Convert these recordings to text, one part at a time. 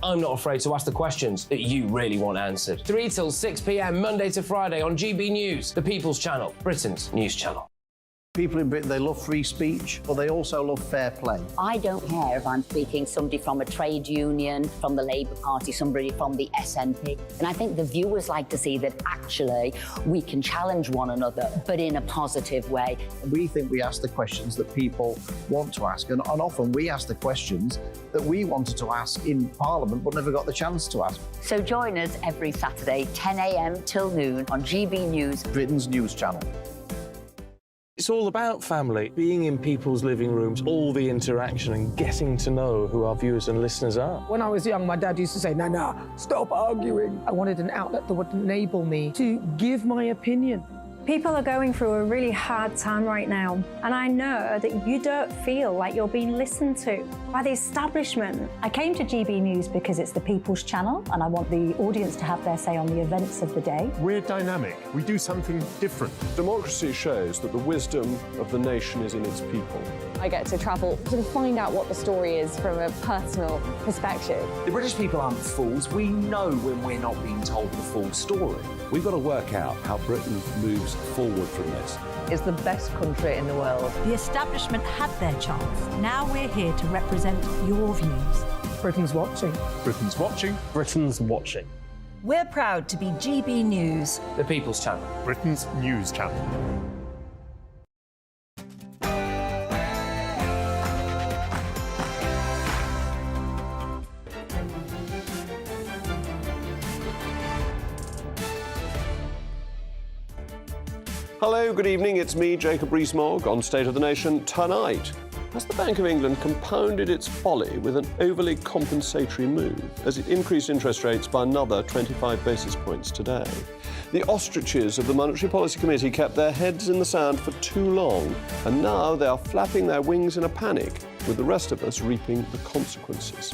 I'm not afraid to ask the questions that you really want answered. 3 till 6 p.m, Monday to Friday on GB News, the People's Channel, Britain's news channel. People in Britain, they love free speech, but they also love fair play. I don't care if I'm speaking somebody from a trade union, from the Labour Party, somebody from the SNP. And I think the viewers like to see that actually we can challenge one another, but in a positive way. We think we ask the questions that people want to ask, and often we ask the questions that we wanted to ask in Parliament but never got the chance to ask. So join us every Saturday, 10 a.m. till noon on GB News, Britain's news channel. It's all about family, being in people's living rooms, all the interaction and getting to know who our viewers and listeners are. When I was young, my dad used to say, Nana, stop arguing. I wanted an outlet that would enable me to give my opinion. People are going through a really hard time right now, and I know that you don't feel like you're being listened to by the establishment. I came to GB News because it's the People's Channel, and I want the audience to have their say on the events of the day. We're dynamic. We do something different. Democracy shows that the wisdom of the nation is in its people. I get to travel to find out what the story is from a personal perspective. The British people aren't fools. We know when we're not being told the full story. We've got to work out how Britain moves forward from this. It's the best country in the world. The establishment had their chance. Now we're here to represent your views. Britain's watching. Britain's watching. Britain's watching. We're proud to be GB News, The People's Channel, Britain's news channel. Hello, good evening, it's me, Jacob Rees-Mogg, on State of the Nation tonight. Has the Bank of England compounded its folly with an overly compensatory move as it increased interest rates by another 25 basis points today? The ostriches of the Monetary Policy Committee kept their heads in the sand for too long, and now they are flapping their wings in a panic, with the rest of us reaping the consequences.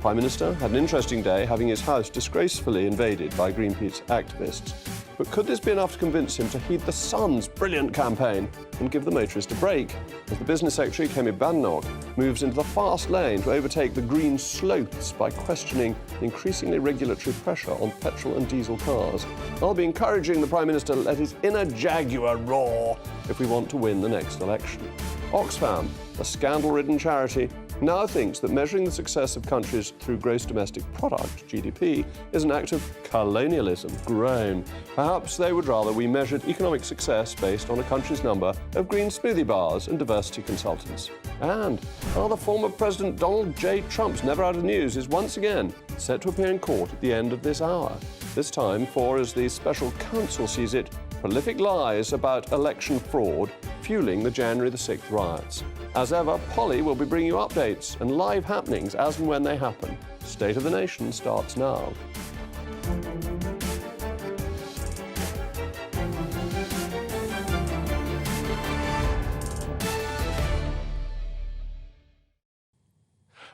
Prime Minister had an interesting day, having his house disgracefully invaded by Greenpeace activists. But could this be enough to convince him to heed the Sun's brilliant campaign and give the motorist a break, as the Business Secretary, Kemi Badenoch, moves into the fast lane to overtake the green sleuths by questioning the increasingly regulatory pressure on petrol and diesel cars? I'll be encouraging the Prime Minister to let his inner Jaguar roar if we want to win the next election. Oxfam, a scandal-ridden charity, now thinks that measuring the success of countries through gross domestic product, GDP, is an act of colonialism. Groan. Perhaps they would rather we measured economic success based on a country's number of green smoothie bars and diversity consultants. And the former President Donald J. Trump's never out of news is once again set to appear in court at the end of this hour. This time for, as the special counsel sees it, prolific lies about election fraud fueling the January the 6th riots. As ever, Polly will be bringing you updates and live happenings as and when they happen. State of the Nation starts now.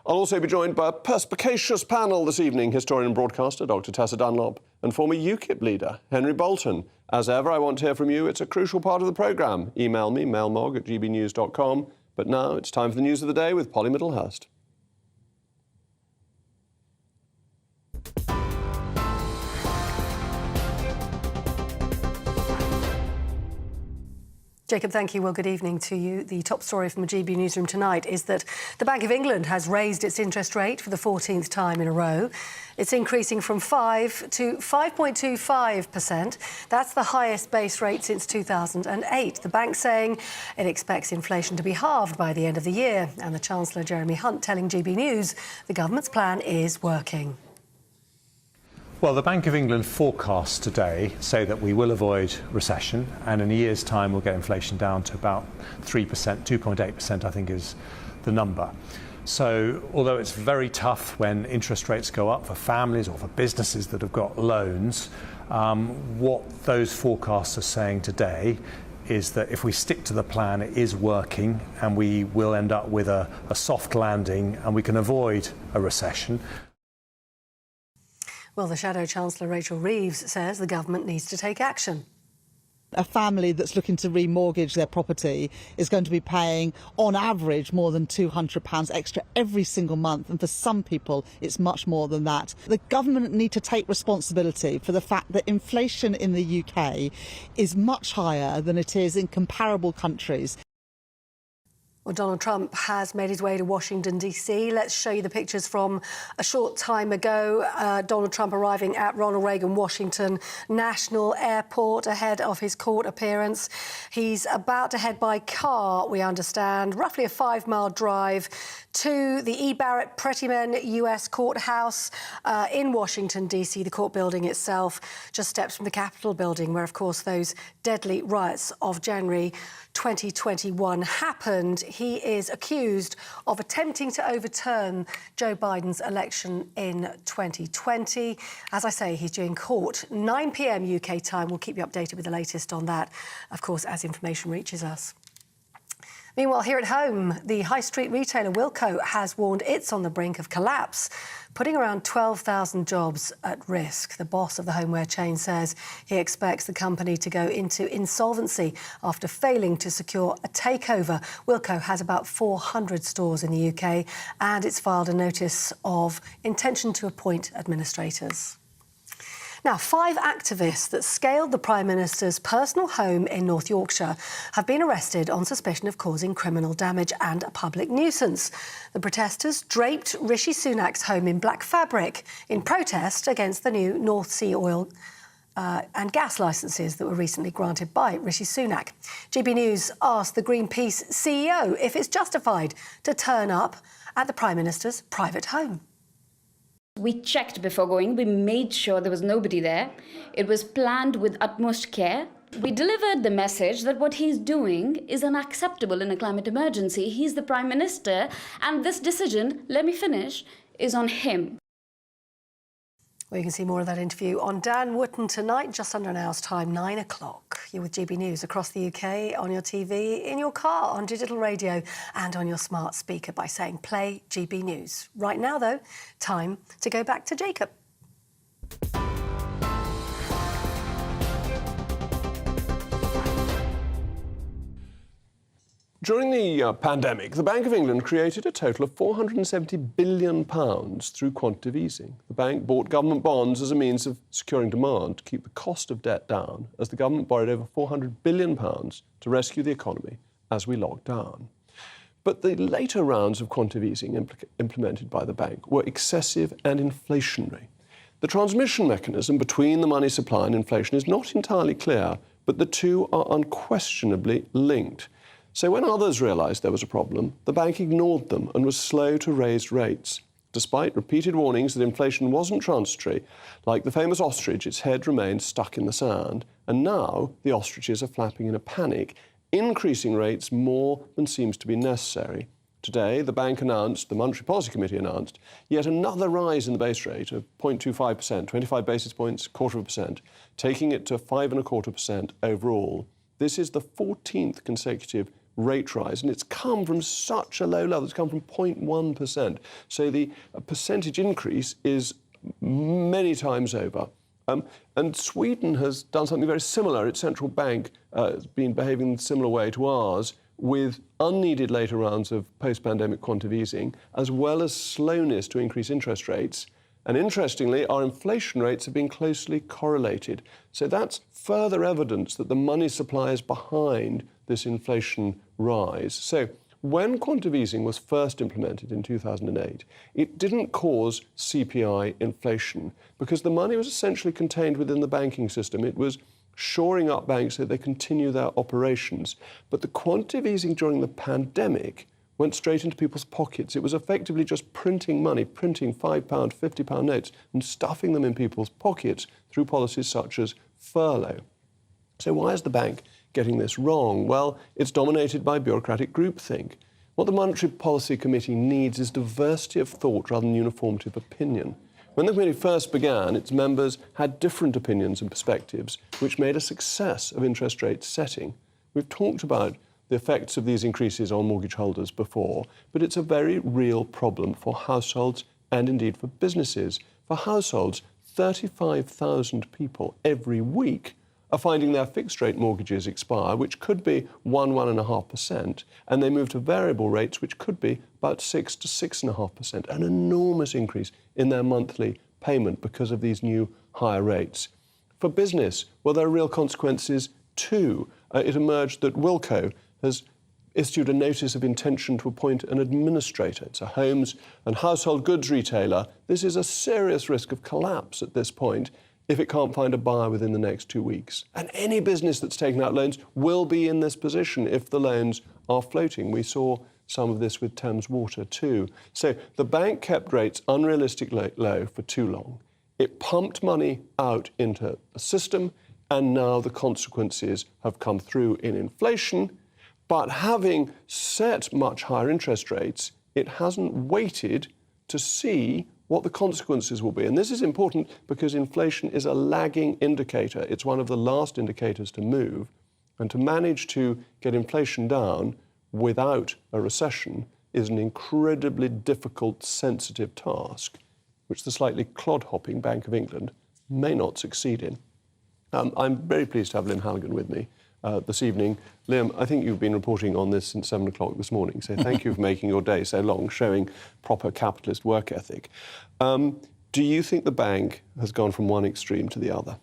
I'll also be joined by a perspicacious panel this evening, historian and broadcaster Dr. Tessa Dunlop and former UKIP leader Henry Bolton. As ever, I want to hear from you. It's a crucial part of the programme. Email me, mailmog@gbnews.com. But now it's time for the news of the day with Polly Middlehurst. Jacob, thank you. Well, good evening to you. The top story from the GB newsroom tonight is that the Bank of England has raised its interest rate for the 14th time in a row. It's increasing from 5 to 5.25%. That's the highest base rate since 2008. The bank saying it expects inflation to be halved by the end of the year. And the Chancellor, Jeremy Hunt, telling GB News the government's plan is working. Well, the Bank of England forecasts today say that we will avoid recession, and in a year's time we'll get inflation down to about 3%, 2.8% I think is the number. So although it's very tough when interest rates go up for families or for businesses that have got loans, what those forecasts are saying today is that if we stick to the plan, it is working, and we will end up with a soft landing and we can avoid a recession. Well, the Shadow Chancellor, Rachel Reeves, says the government needs to take action. A family that's looking to remortgage their property is going to be paying, on average, more than £200 extra every single month, and for some people it's much more than that. The government need to take responsibility for the fact that inflation in the UK is much higher than it is in comparable countries. Well, Donald Trump has made his way to Washington, D.C. Let's show you the pictures from a short time ago. Donald Trump arriving at Ronald Reagan Washington National Airport ahead of his court appearance. He's about to head by car, we understand, roughly a 5-mile drive to the E. Barrett Prettyman U.S. Courthouse in Washington, D.C., the court building itself, just steps from the Capitol building, where, of course, those deadly riots of January 2021 happened. He is accused of attempting to overturn Joe Biden's election in 2020. As I say, he's due in court 9 p.m. UK time. We'll keep you updated with the latest on that, of course, as information reaches us. Meanwhile, here at home, the high street retailer Wilko has warned it's on the brink of collapse, putting around 12,000 jobs at risk. The boss of the homeware chain says he expects the company to go into insolvency after failing to secure a takeover. Wilko has about 400 stores in the UK, and it's filed a notice of intention to appoint administrators. Now, 5 activists that scaled the Prime Minister's personal home in North Yorkshire have been arrested on suspicion of causing criminal damage and a public nuisance. The protesters draped Rishi Sunak's home in black fabric in protest against the new North Sea oil and gas licences that were recently granted by Rishi Sunak. GB News asked the Greenpeace CEO if it's justified to turn up at the Prime Minister's private home. We checked before going. We made sure there was nobody there. It was planned with utmost care. We delivered the message that what he's doing is unacceptable in a climate emergency. He's the Prime Minister, and this decision, let me finish, is on him. Well, you can see more of that interview on Dan Wootton tonight, just under an hour's time, 9 o'clock. You're with GB News across the UK, on your TV, in your car, on digital radio and on your smart speaker by saying play GB News. Right now, though, time to go back to Jacob. During the pandemic, the Bank of England created a total of £470 billion through quantitative easing. The bank bought government bonds as a means of securing demand to keep the cost of debt down, as the government borrowed over £400 billion to rescue the economy as we locked down. But the later rounds of quantitative easing implemented by the bank were excessive and inflationary. The transmission mechanism between the money supply and inflation is not entirely clear, but the two are unquestionably linked. So when others realised there was a problem, the bank ignored them and was slow to raise rates. Despite repeated warnings that inflation wasn't transitory, like the famous ostrich, its head remained stuck in the sand. And now the ostriches are flapping in a panic, increasing rates more than seems to be necessary. Today, the Monetary Policy Committee announced yet another rise in the base rate of 0.25%, 25 basis points, 0.25%, taking it to 5.25% overall. This is the 14th consecutive rate rise, and it's come from such a low level. It's come from 0.1%. So the percentage increase is many times over. And Sweden has done something very similar. Its central bank has been behaving in a similar way to ours, with unneeded later rounds of post-pandemic quantitative easing, as well as slowness to increase interest rates. And interestingly, our inflation rates have been closely correlated. So that's further evidence that the money supply is behind this inflation rise. So when quantitative easing was first implemented in 2008, it didn't cause CPI inflation because the money was essentially contained within the banking system. It was shoring up banks so they continue their operations. But the quantitative easing during the pandemic went straight into people's pockets. It was effectively just printing money, printing £5, £50 notes and stuffing them in people's pockets through policies such as furlough. So why is the bank getting this wrong? Well, it's dominated by bureaucratic groupthink. What the Monetary Policy Committee needs is diversity of thought rather than uniformity of opinion. When the committee first began, its members had different opinions and perspectives, which made a success of interest rate setting. We've talked about the effects of these increases on mortgage holders before, but it's a very real problem for households and indeed for businesses. For households, 35,000 people every week are finding their fixed-rate mortgages expire, which could be 1–1.5%, and they move to variable rates, which could be about 6 to 6.5%, an enormous increase in their monthly payment because of these new higher rates. For business, well, there are real consequences too. It emerged that Wilko has issued a notice of intention to appoint an administrator. It's a homes and household goods retailer. This is a serious risk of collapse at this point if it can't find a buyer within the next 2 weeks. And any business that's taken out loans will be in this position if the loans are floating. We saw some of this with Thames Water too. So the bank kept rates unrealistically low for too long. It pumped money out into the system, and now the consequences have come through in inflation. But having set much higher interest rates, it hasn't waited to see what the consequences will be. And this is important because inflation is a lagging indicator. It's one of the last indicators to move. And to manage to get inflation down without a recession is an incredibly difficult, sensitive task, which the slightly clod-hopping Bank of England may not succeed in. I'm very pleased to have Liam Halligan with me this evening. Liam, I think you've been reporting on this since 7 o'clock this morning, so thank you for making your day so long, showing proper capitalist work ethic. Do you think the bank has gone from one extreme to the other?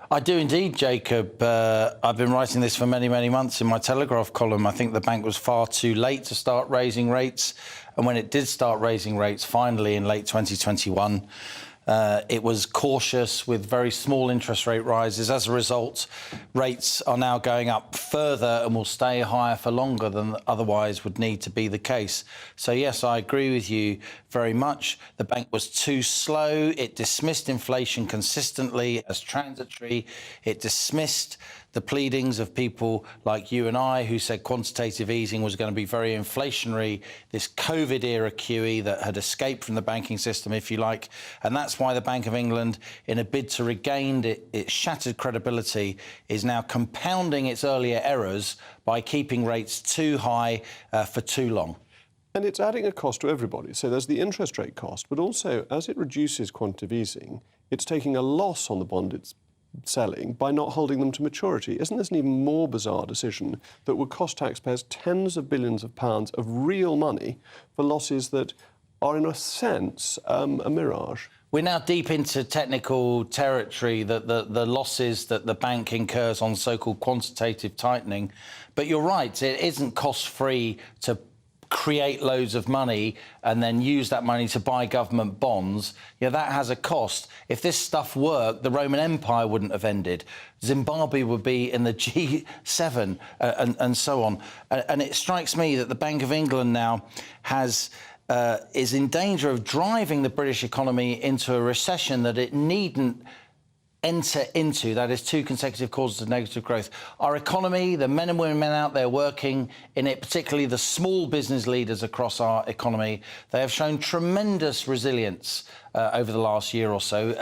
I do indeed, Jacob. I've been writing this for many, many months in my Telegraph column. I think the bank was far too late to start raising rates. And when it did start raising rates, finally in late 2021, it was cautious with very small interest rate rises. As a result, rates are now going up further and will stay higher for longer than otherwise would need to be the case. So, yes, I agree with you very much. The bank was too slow. It dismissed inflation consistently as transitory. It dismissed the pleadings of people like you and I who said quantitative easing was going to be very inflationary, this COVID-era QE that had escaped from the banking system, if you like. And that's why the Bank of England, in a bid to regain its shattered credibility, is now compounding its earlier errors by keeping rates too high for too long. And it's adding a cost to everybody. So there's the interest rate cost, but also as it reduces quantitative easing, it's taking a loss on the bond it's selling by not holding them to maturity. Isn't this an even more bizarre decision that would cost taxpayers tens of billions of pounds of real money for losses that are, in a sense, a mirage? We're now deep into technical territory, the losses that the bank incurs on so-called quantitative tightening. But you're right, it isn't cost-free to create loads of money and then use that money to buy government bonds. Yeah, that has a cost. If this stuff worked, the Roman Empire wouldn't have ended. Zimbabwe would be in the G7 and so on. And it strikes me that the Bank of England now is in danger of driving the British economy into a recession that it needn't enter into. That is 2 consecutive quarters of negative growth. Our economy, the men and women out there working in it, particularly the small business leaders across our economy, they have shown tremendous resilience over the last year or so.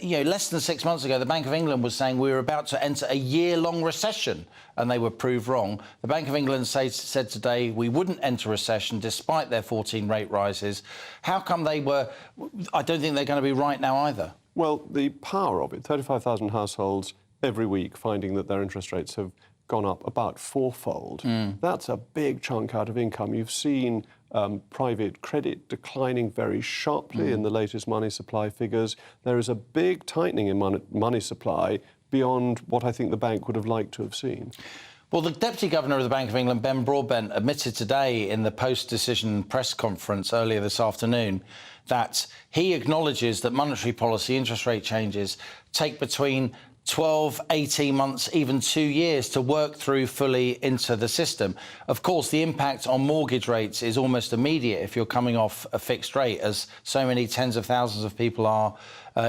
Less than 6 months ago, the Bank of England was saying we were about to enter a year-long recession, and they were proved wrong. The Bank of England said today we wouldn't enter recession despite their 14 rate rises. How come they were? I don't think they're going to be right now either. Well, the power of it, 35,000 households every week finding that their interest rates have gone up about fourfold. That's a big chunk out of income. You've seen private credit declining very sharply in the latest money supply figures. There is a big tightening in money supply beyond what I think the bank would have liked to have seen. Well, the Deputy Governor of the Bank of England, Ben Broadbent, admitted today in the post-decision press conference earlier this afternoon that he acknowledges that monetary policy interest rate changes take between 12, 18 months, even 2 years to work through fully into the system. Of course, the impact on mortgage rates is almost immediate if you're coming off a fixed rate, as so many tens of thousands of people are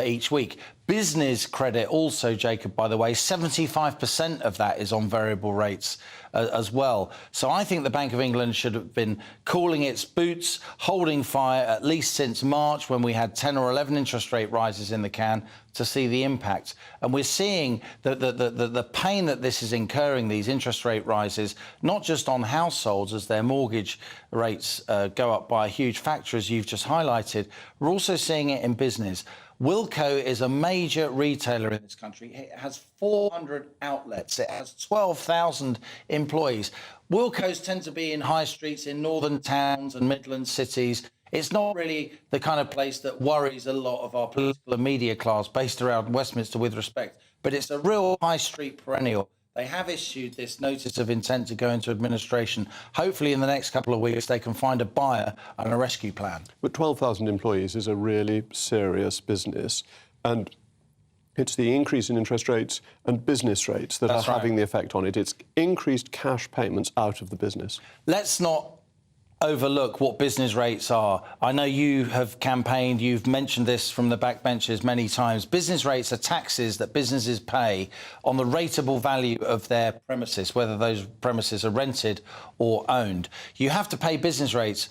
each week. Business credit also, Jacob, by the way, 75% of that is on variable rates as well. So I think the Bank of England should have been cooling its boots, holding fire, at least since March, when we had 10 or 11 interest rate rises in the can, to see the impact. And we're seeing the pain that this is incurring, these interest rate rises, not just on households as their mortgage rates go up by a huge factor, as you've just highlighted. We're also seeing it in business. Wilko is a major retailer in this country. It has 400 outlets. It has 12,000 employees. Wilkos tend to be in high streets in northern towns and Midland cities. It's not really the kind of place that worries a lot of our political and media class based around Westminster, with respect, but it's a real high street perennial. They have issued this notice of intent to go into administration. Hopefully in the next couple of weeks they can find a buyer and a rescue plan. But 12,000 employees is a really serious business, and it's the increase in interest rates and business rates that are having the effect on it. It's increased cash payments out of the business. Let's not overlook what business rates are. I know you have campaigned, you've mentioned this from the backbenches many times. Business rates are taxes that businesses pay on the rateable value of their premises, whether those premises are rented or owned. You have to pay business rates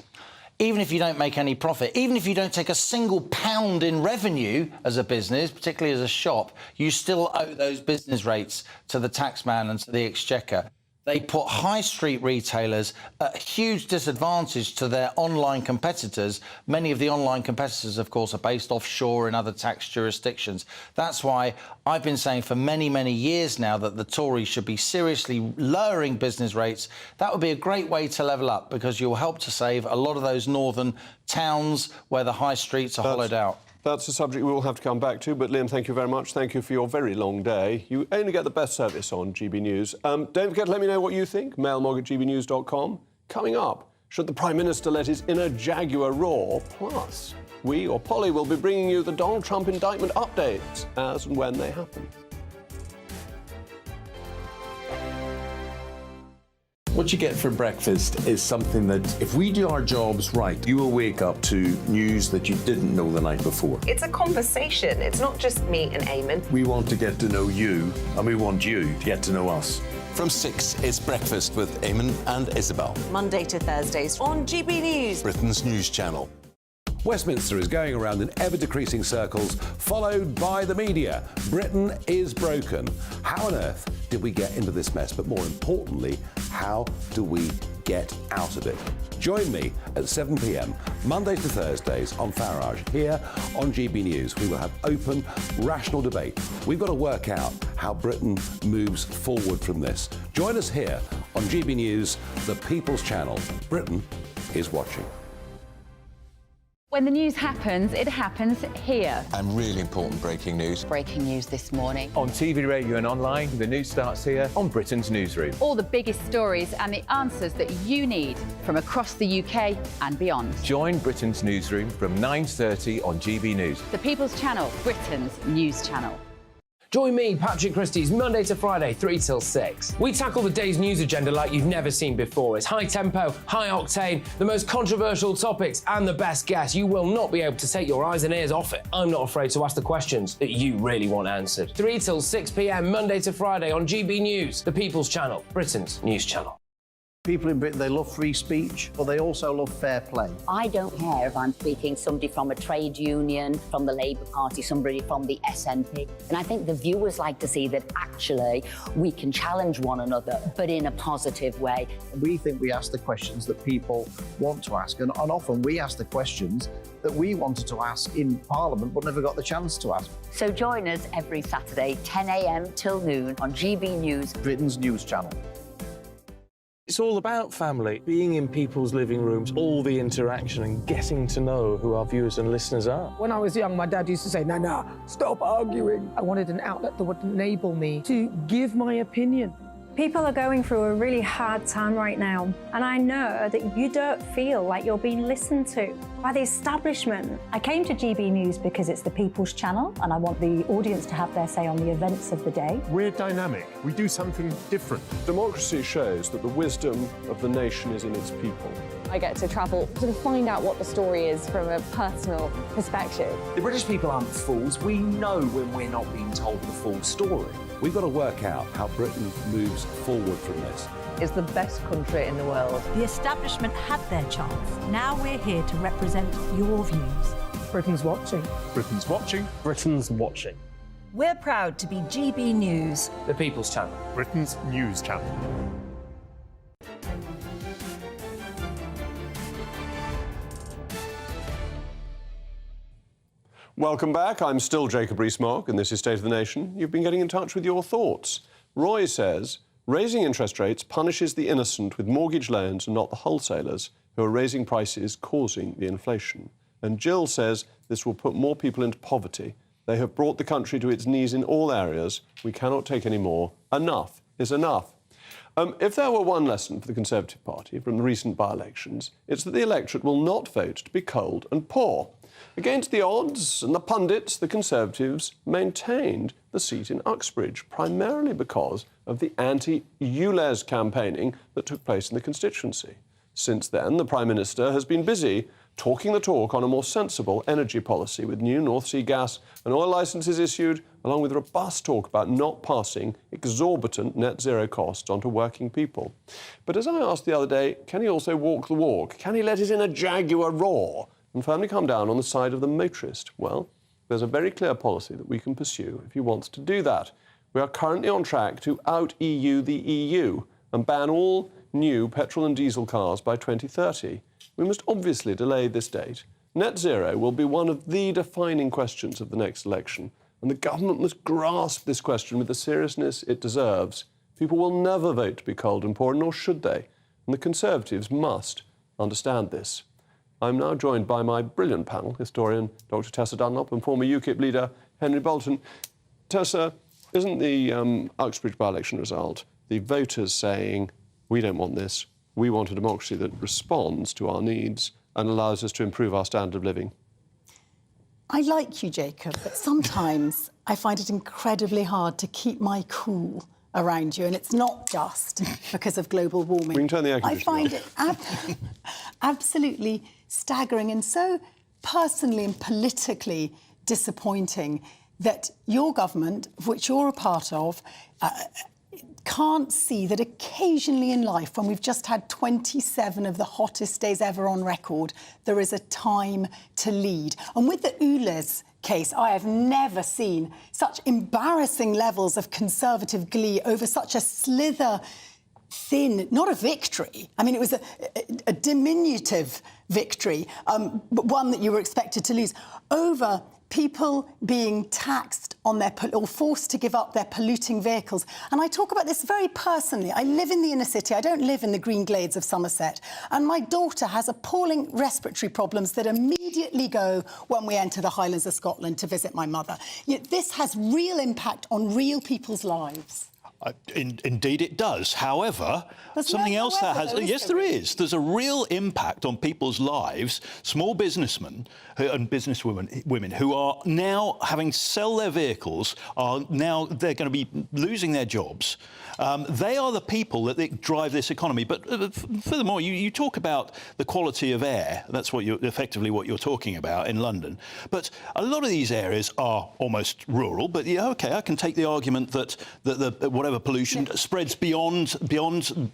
even if you don't make any profit, even if you don't take a single pound in revenue as a business, particularly as a shop, you still owe those business rates to the taxman and to the Exchequer. They put high street retailers at a huge disadvantage to their online competitors. Many of the online competitors, of course, are based offshore in other tax jurisdictions. That's why I've been saying for many, many years now that the Tories should be seriously lowering business rates. That would be a great way to level up, because you'll help to save a lot of those northern towns where the high streets are hollowed out. That's a subject we will have to come back to, but Liam, thank you very much. Thank you for your very long day. You only get the best service on GB News. Don't forget to let me know what you think. mailmog@gbnews.com. Coming up, should the Prime Minister let his inner Jaguar roar? Plus, we or Polly will be bringing you the Donald Trump indictment updates as and when they happen. What you get for breakfast is something that, if we do our jobs right, you will wake up to news that you didn't know the night before. It's a conversation. It's not just me and Eamon. We want to get to know you, and we want you to get to know us. From 6, it's Breakfast with Eamon and Isabel. Monday to Thursdays on GB News, Britain's news channel. Westminster is going around in ever-decreasing circles, followed by the media. Britain is broken. How on earth did we get into this mess? But more importantly, how do we get out of it? Join me at 7 p.m, Monday to Thursdays on Farage, here on GB News. We will have open, rational debate. We've got to work out how Britain moves forward from this. Join us here on GB News, the People's Channel. Britain is watching. When the news happens, it happens here. And really important breaking news. Breaking news this morning. On TV, radio and online, the news starts here on Britain's Newsroom. All the biggest stories and the answers that you need from across the UK and beyond. Join Britain's Newsroom from 9:30 on GB News. The People's Channel, Britain's news channel. Join me, Patrick Christie's, Monday to Friday, 3 till 6. We tackle the day's news agenda like you've never seen before. It's high tempo, high octane, the most controversial topics and the best guests. You will not be able to take your eyes and ears off it. I'm not afraid to ask the questions that you really want answered. 3 till 6 p.m, Monday to Friday on GB News, the People's Channel, Britain's news channel. People in Britain, they love free speech, but they also love fair play. I don't care if I'm speaking somebody from a trade union, from the Labour Party, somebody from the SNP. And I think the viewers like to see that actually we can challenge one another, but in a positive way. We think we ask the questions that people want to ask, and often we ask the questions that we wanted to ask in Parliament but never got the chance to ask. So join us every Saturday, 10 a.m. till noon on GB News, Britain's news channel. It's all about family, being in people's living rooms, all the interaction and getting to know who our viewers and listeners are. When I was young, my dad used to say, nah, stop arguing. I wanted an outlet that would enable me to give my opinion. People are going through a really hard time right now, and I know that you don't feel like you're being listened to by the establishment. I came to GB News because it's the People's Channel, and I want the audience to have their say on the events of the day. We're dynamic. We do something different. Democracy shows that the wisdom of the nation is in its people. I get to travel to find out what the story is from a personal perspective. The British people aren't fools. We know when we're not being told the full story. We've got to work out how Britain moves forward from this. It's the best country in the world. The establishment had their chance. Now we're here to represent your views. Britain's watching. Britain's watching. Britain's watching. We're proud to be GB News, the People's Channel, Britain's news channel. Welcome back. I'm still Jacob Rees-Mogg, and this is State of the Nation. You've been getting in touch with your thoughts. Roy says, raising interest rates punishes the innocent with mortgage loans and not the wholesalers who are raising prices, causing the inflation. And Jill says this will put more people into poverty. They have brought the country to its knees in all areas. We cannot take any more. Enough is enough. If there were one lesson for the Conservative Party from the recent by-elections, it's that the electorate will not vote to be cold and poor. Against the odds and the pundits, the Conservatives maintained the seat in Uxbridge, primarily because of the anti-ULEZ campaigning that took place in the constituency. Since then, the Prime Minister has been busy talking the talk on a more sensible energy policy, with new North Sea gas and oil licences issued, along with robust talk about not passing exorbitant net zero costs onto working people. But as I asked the other day, can he also walk the walk? Can he let his inner Jaguar roar and firmly come down on the side of the motorist? Well, there's a very clear policy that we can pursue if he wants to do that. We are currently on track to out-EU the EU and ban all new petrol and diesel cars by 2030. We must obviously delay this date. Net zero will be one of the defining questions of the next election, and the government must grasp this question with the seriousness it deserves. People will never vote to be cold and poor, nor should they, and the Conservatives must understand this. I'm now joined by my brilliant panel, historian Dr. Tessa Dunlop and former UKIP leader Henry Bolton. Tessa, isn't the Uxbridge by-election result the voters saying, we don't want this, we want a democracy that responds to our needs and allows us to improve our standard of living? I like you, Jacob, but sometimes I find it incredibly hard to keep my cool around you, and it's not just because of global warming. We can turn the air conditioning I find it absolutely staggering and so personally and politically disappointing that your government, of which you're a part of, can't see that occasionally in life, when we've just had 27 of the hottest days ever on record, there is a time to lead. And with the ULEZ case, I have never seen such embarrassing levels of Conservative glee over such a slither thin, not a victory. I mean, it was a diminutive victory, but one that you were expected to lose, over people being taxed on their, or forced to give up their polluting vehicles. And I talk about this very personally. I live in the inner city. I don't live in the green glades of Somerset. And my daughter has appalling respiratory problems that immediately go when we enter the Highlands of Scotland to visit my mother. Yet this has real impact on real people's lives. Indeed it does. However, something else that has... Yes, there is. There's a real impact on people's lives. Small businessmen and businesswomen who are now having to sell their vehicles, they're going to be losing their jobs. They are the people that drive this economy. But furthermore, you talk about the quality of air. That's effectively what you're talking about in London. But a lot of these areas are almost rural. But yeah, OK, I can take the argument that whatever pollution spreads beyond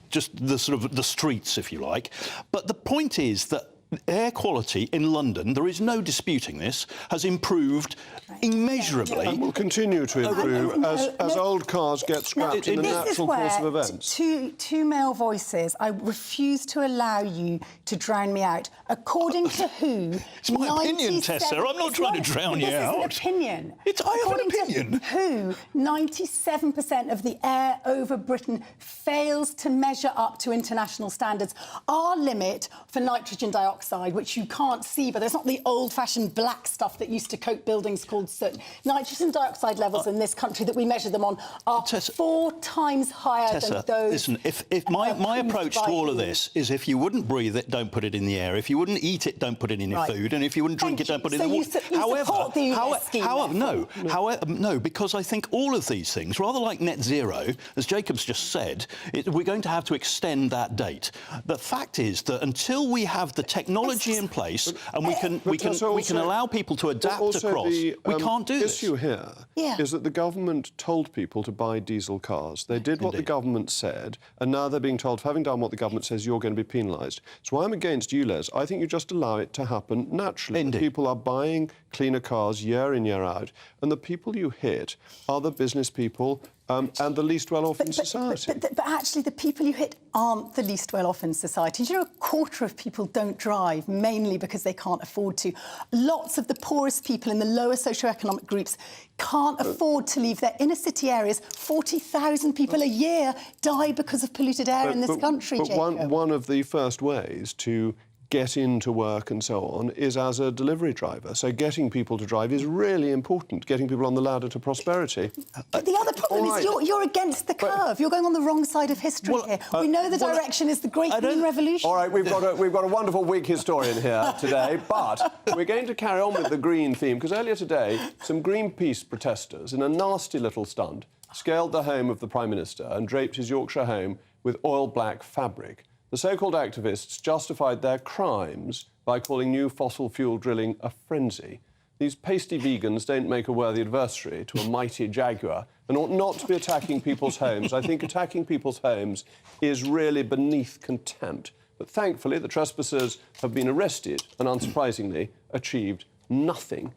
just the sort of the streets, if you like. But the point is that air quality in London, there is no disputing this, has improved immeasurably. And will continue to improve as old cars get scrapped in the natural course of events. Two male voices, I refuse to allow you to drown me out. According to who... It's my opinion, Tessa. I'm not trying to drown you out. This is an opinion. I have an opinion. Who, 97% of the air over Britain fails to measure up to international standards. Our limit for nitrogen dioxide, which you can't see, but there's not the old-fashioned black stuff that used to coat buildings called soot. Nitrogen dioxide levels in this country that we measure them on are Tessa, 4 times higher than those... Listen, if my approach to all of this is if you wouldn't breathe it, don't put it in the air. If you wouldn't eat it, don't put it in your food. And if you wouldn't drink it, don't put it in the water. No, because I think all of these things, rather like net zero, as Jacob's just said, we're going to have to extend that date. The fact is that until we have the technology in place and we can allow people to adapt across, we can't do this. The issue here is that the government told people to buy diesel cars. They did what the government said, and now they're being told, having done what the government says, you're going to be penalised. So I'm against ULEZ. I think you just allow it to happen naturally. Indeed. People are buying cleaner cars year in, year out, and the people you hit are the business people, and the least well-off in society. But actually, the people you hit aren't the least well-off in society. Do you know, 1/4 of people don't drive, mainly because they can't afford to. Lots of the poorest people in the lower socioeconomic groups can't afford to leave their inner-city areas. 40,000 people a year die because of polluted air in this country, Jacob. One of the first ways to get into work and so on is as a delivery driver. So getting people to drive is really important, getting people on the ladder to prosperity. But the other problem is you're against the curve. You're going on the wrong side of history here. We know the direction is the Great Green Revolution. All right, we've got a wonderful Whig historian here today, but we're going to carry on with the green theme, because earlier today, some Greenpeace protesters, in a nasty little stunt, scaled the home of the Prime Minister and draped his Yorkshire home with oil-black fabric. The so-called activists justified their crimes by calling new fossil fuel drilling a frenzy. These pasty vegans don't make a worthy adversary to a mighty jaguar and ought not to be attacking people's homes. I think attacking people's homes is really beneath contempt. But thankfully, the trespassers have been arrested and, unsurprisingly, achieved nothing.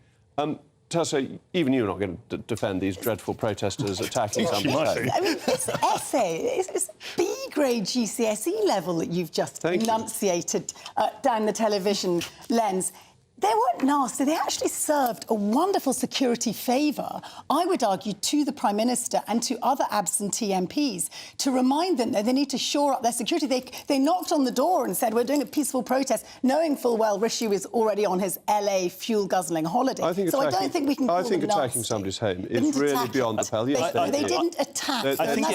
Tessa, even you're not going to defend these dreadful protesters attacking somebody's home. I mean, this essay, it's B-grade GCSE level that you've just enunciated down the television lens. They weren't nasty. They actually served a wonderful security favour, I would argue, to the Prime Minister and to other absentee MPs to remind them that they need to shore up their security. They knocked on the door and said, we're doing a peaceful protest, knowing full well Rishi was already on his LA fuel-guzzling holiday. I don't think we can call them attacking nasty. somebody's home is really beyond the pale. They didn't attack. I think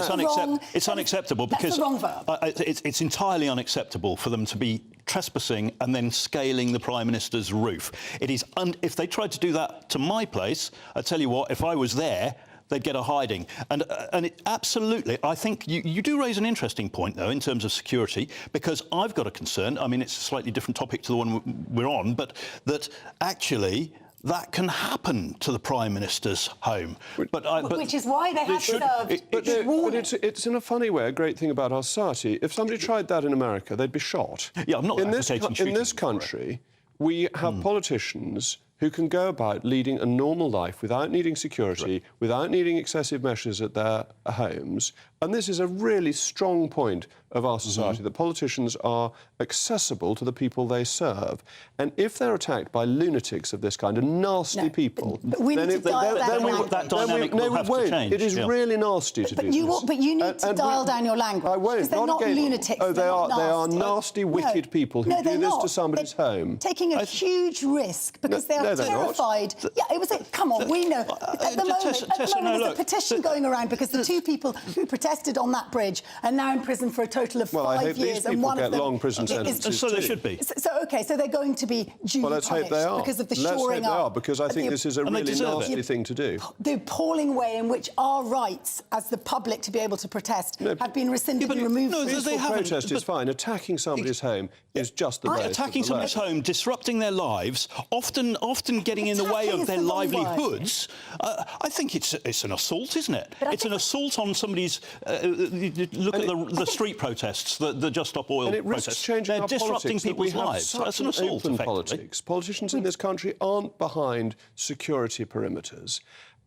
it's unacceptable because that's the wrong verb. It's entirely unacceptable for them to be trespassing and then scaling the Prime Minister's roof. It is if they tried to do that to my place, I tell you what, if I was there, they'd get a hiding. And absolutely, I think you do raise an interesting point, though, in terms of security, because I've got a concern. I mean, it's a slightly different topic to the one we're on, but that actually that can happen to the Prime Minister's home. Which is why they have served. It's in a funny way a great thing about our society. If somebody tried that in America, they'd be shot. Yeah, I'm not advocating shooting. In this country, we have politicians who can go about leading a normal life without needing security, without needing excessive measures at their homes. And this is a really strong point of our society, that politicians are accessible to the people they serve. And if they're attacked by lunatics of this kind, and nasty people, then that dynamic will have to change. It is really nasty to do this. But you need to dial down your language. I won't. Because they're not lunatics. Oh, they are nasty, wicked people who do this to somebody's home. Taking a huge risk because they are terrified. Yeah, it was. Come on, we know. At the moment, there's a petition going around because the two people who protested on that bridge are now in prison for a total of 5 years, and one of them long prison sentences. So they should be. So they're going to be duly punished because of the shoring up. Because I think this is a really nasty thing to do. The appalling way in which our rights as the public to be able to protest have been rescinded and removed. No, peaceful protest is fine. Attacking somebody's home is just the base. Attacking somebody's home, disrupting their lives, often getting in the way of their livelihoods. I think it's an assault, isn't it? It's an assault on somebody's. Look at the street protests, the Just Stop Oil and it risks protests. Changing They're disrupting people's lives. That's an assault. Politics. Politicians in this country aren't behind security perimeters.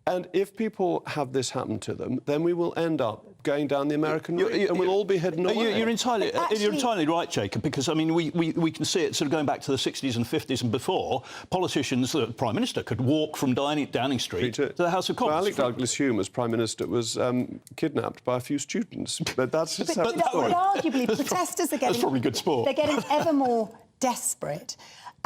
And if people have this happen to them, then we will end up going down the American route and we'll all be hidden away. You're entirely right, Jacob, because, I mean, we can see it sort of going back to the 60s and 50s and before. Politicians, the Prime Minister, could walk from Downing Street to the House of Commons. Well, Alec Douglas-Home, as Prime Minister, was kidnapped by a few students. But that's a separate story. But arguably, protesters are getting... That's probably good sport. They're getting ever more desperate.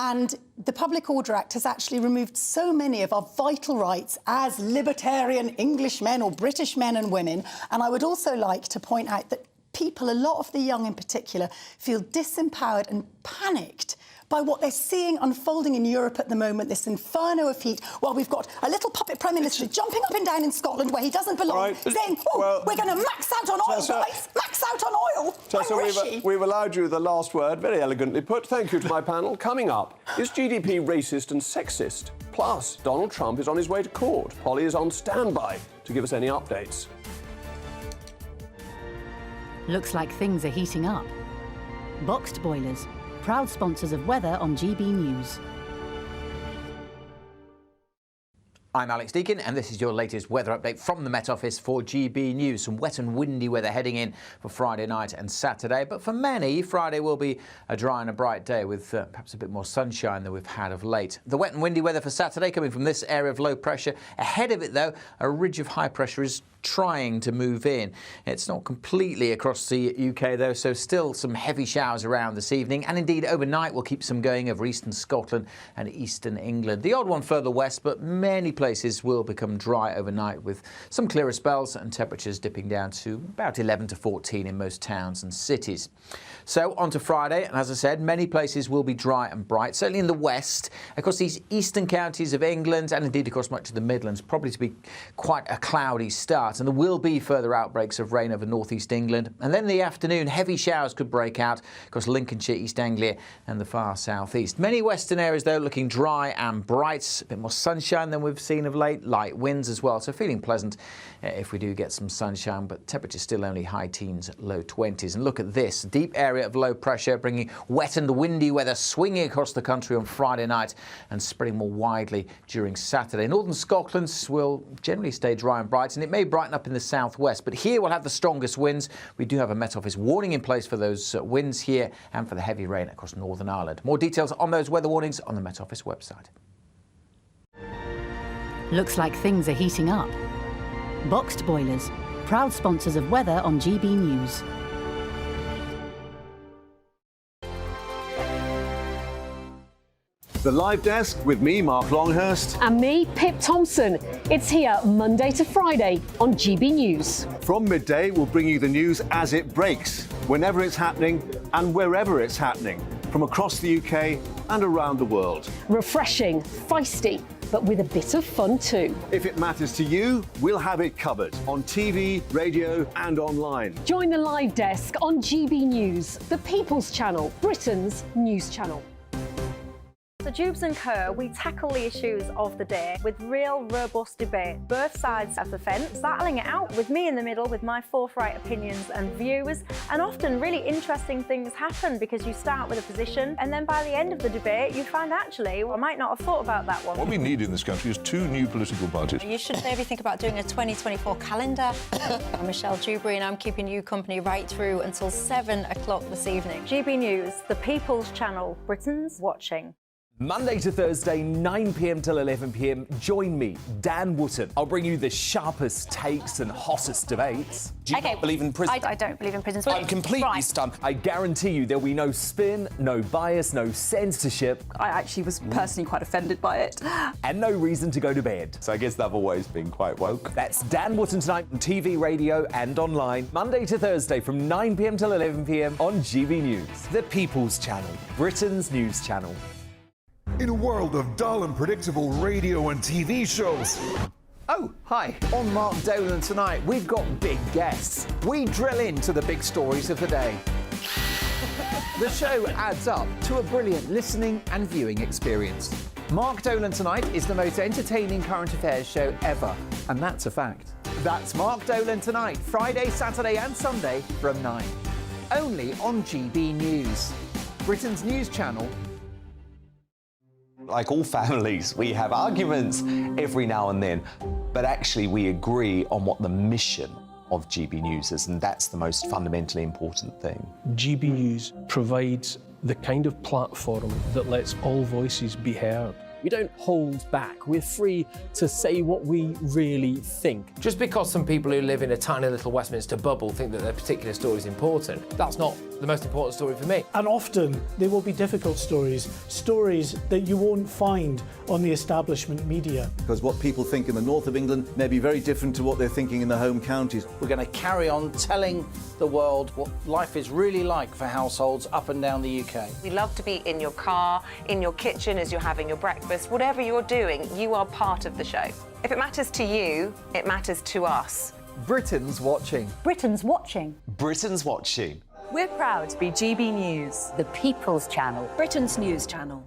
And the Public Order Act has actually removed so many of our vital rights as libertarian Englishmen or British men and women. And I would also like to point out that people, a lot of the young in particular, feel disempowered and panicked by what they're seeing unfolding in Europe at the moment, this inferno of heat. Well, we've got a little puppet Prime Minister jumping up and down in Scotland where he doesn't belong, saying, we're going to max out on oil, guys, max out on oil. Tessa, we've allowed you the last word, very elegantly put. Thank you to my panel. Coming up, is GDP racist and sexist? Plus, Donald Trump is on his way to court. Polly is on standby to give us any updates. Looks like things are heating up. Boxed boilers, proud sponsors of weather on GB News. I'm Alex Deakin, and this is your latest weather update from the Met Office for GB News. Some wet and windy weather heading in for Friday night and Saturday, but for many, Friday will be a dry and a bright day with perhaps a bit more sunshine than we've had of late. The wet and windy weather for Saturday coming from this area of low pressure. Ahead of it, though, a ridge of high pressure is trying to move in. It's not completely across the UK, though, so still some heavy showers around this evening, and indeed overnight we'll keep some going over eastern Scotland and eastern England. The odd one further west, but many places will become dry overnight with some clearer spells and temperatures dipping down to about 11 to 14 in most towns and cities. So on to Friday, and as I said, many places will be dry and bright, certainly in the west, across these eastern counties of England and indeed across much of the Midlands, probably to be quite a cloudy start. And there will be further outbreaks of rain over northeast England. And then in the afternoon, heavy showers could break out across Lincolnshire, East Anglia and the far southeast. Many western areas, though, looking dry and bright. A bit more sunshine than we've seen of late. Light winds as well, so feeling pleasant if we do get some sunshine, but temperatures still only high teens, low 20s. And look at this, deep area of low pressure bringing wet and windy weather swinging across the country on Friday night and spreading more widely during Saturday. Northern Scotland will generally stay dry and bright, and it may brighten up in the southwest, but here we'll have the strongest winds. We do have a Met Office warning in place for those winds here and for the heavy rain across Northern Ireland. More details on those weather warnings on the Met Office website. Looks like things are heating up. Boxed boilers, proud sponsors of weather on GB News. The Live Desk with me, Mark Longhurst. And me, Pip Thompson. It's here Monday to Friday on GB News. From midday, we'll bring you the news as it breaks, whenever it's happening and wherever it's happening, from across the UK and around the world. Refreshing, feisty, but with a bit of fun too. If it matters to you, we'll have it covered on TV, radio and online. Join the Live Desk on GB News, the People's Channel, Britain's news channel. So Jubes and Kerr, we tackle the issues of the day with real robust debate, both sides of the fence, battling it out with me in the middle with my forthright opinions and views. And often really interesting things happen because you start with a position and then by the end of the debate you find actually, well, I might not have thought about that one. What we need in this country is two new political parties. You should maybe think about doing a 2024 calendar. I'm Michelle Dewberry and I'm keeping you company right through until 7 o'clock this evening. GB News, the People's Channel, Britain's watching. Monday to Thursday, 9 p.m. till 11 p.m. Join me, Dan Wootton. I'll bring you the sharpest takes and hottest debates. Do you not believe in prison? I don't believe in prisons. I'm completely stunned. I guarantee you there'll be no spin, no bias, no censorship. I actually was personally quite offended by it. And no reason to go to bed. So I guess they've always been quite woke. That's Dan Wootton tonight on TV, radio and online. Monday to Thursday from 9 p.m. till 11 p.m. on GB News. The People's Channel, Britain's news channel. In a world of dull and predictable radio and TV shows. Oh, hi. On Mark Dolan tonight, we've got big guests. We drill into the big stories of the day. The show adds up to a brilliant listening and viewing experience. Mark Dolan Tonight is the most entertaining current affairs show ever, and that's a fact. That's Mark Dolan Tonight, Friday, Saturday and Sunday from 9. Only on GB News, Britain's news channel. Like all families, we have arguments every now and then, but actually we agree on what the mission of GB News is, and that's the most fundamentally important thing. GB News provides the kind of platform that lets all voices be heard. We don't hold back. We're free to say what we really think. Just because some people who live in a tiny little Westminster bubble think that their particular story is important, that's not the most important story for me. And often there will be difficult stories, stories that you won't find on the establishment media. Because what people think in the north of England may be very different to what they're thinking in the home counties. We're going to carry on telling the world what life is really like for households up and down the UK. We love to be in your car, in your kitchen as you're having your breakfast. Whatever you're doing, you are part of the show. If it matters to you, it matters to us. Britain's watching. Britain's watching. Britain's watching. We're proud to be GB News, the People's Channel, Britain's news channel.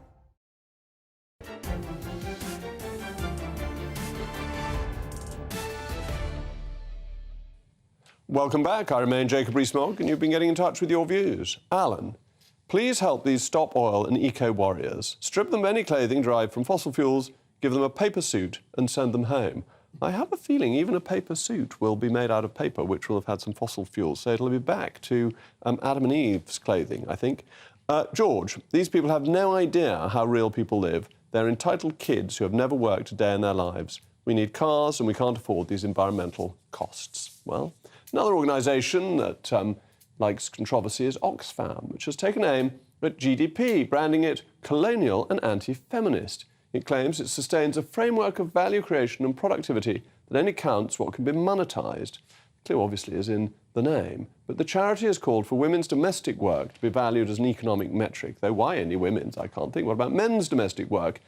Welcome back. I remain Jacob Rees-Mogg, and you've been getting in touch with your views. Alan, please help these stop oil and eco warriors. Strip them of any clothing derived from fossil fuels, give them a paper suit and send them home. I have a feeling even a paper suit will be made out of paper, which will have had some fossil fuels, so it'll be back to Adam and Eve's clothing, I think. George, these people have no idea how real people live. They're entitled kids who have never worked a day in their lives. We need cars and we can't afford these environmental costs. Well, another organisation that likes controversy is Oxfam, which has taken aim at GDP, branding it colonial and anti-feminist. It claims it sustains a framework of value creation and productivity that only counts what can be monetised. Clue obviously is in the name, but the charity has called for women's domestic work to be valued as an economic metric, though why only women's, I can't think. What about men's domestic work,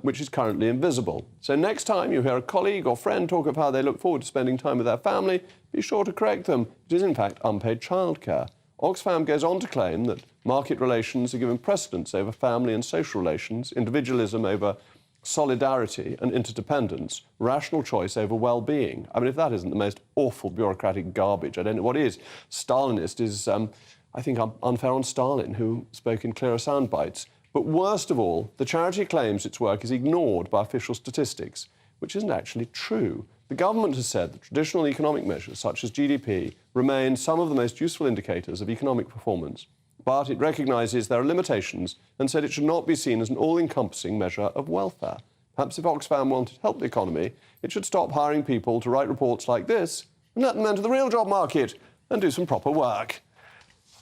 which is currently invisible? So next time you hear a colleague or friend talk of how they look forward to spending time with their family, be sure to correct them. It is in fact unpaid childcare. Oxfam goes on to claim that market relations are given precedence over family and social relations, individualism over solidarity and interdependence, rational choice over well-being. I mean, if that isn't the most awful bureaucratic garbage, I don't know what is. Stalinist is, I think, unfair on Stalin, who spoke in clearer sound bites. But worst of all, the charity claims its work is ignored by official statistics, which isn't actually true. The government has said that traditional economic measures, such as GDP, remain some of the most useful indicators of economic performance. But it recognises there are limitations and said it should not be seen as an all-encompassing measure of welfare. Perhaps if Oxfam wanted to help the economy, it should stop hiring people to write reports like this and let them enter the real job market and do some proper work.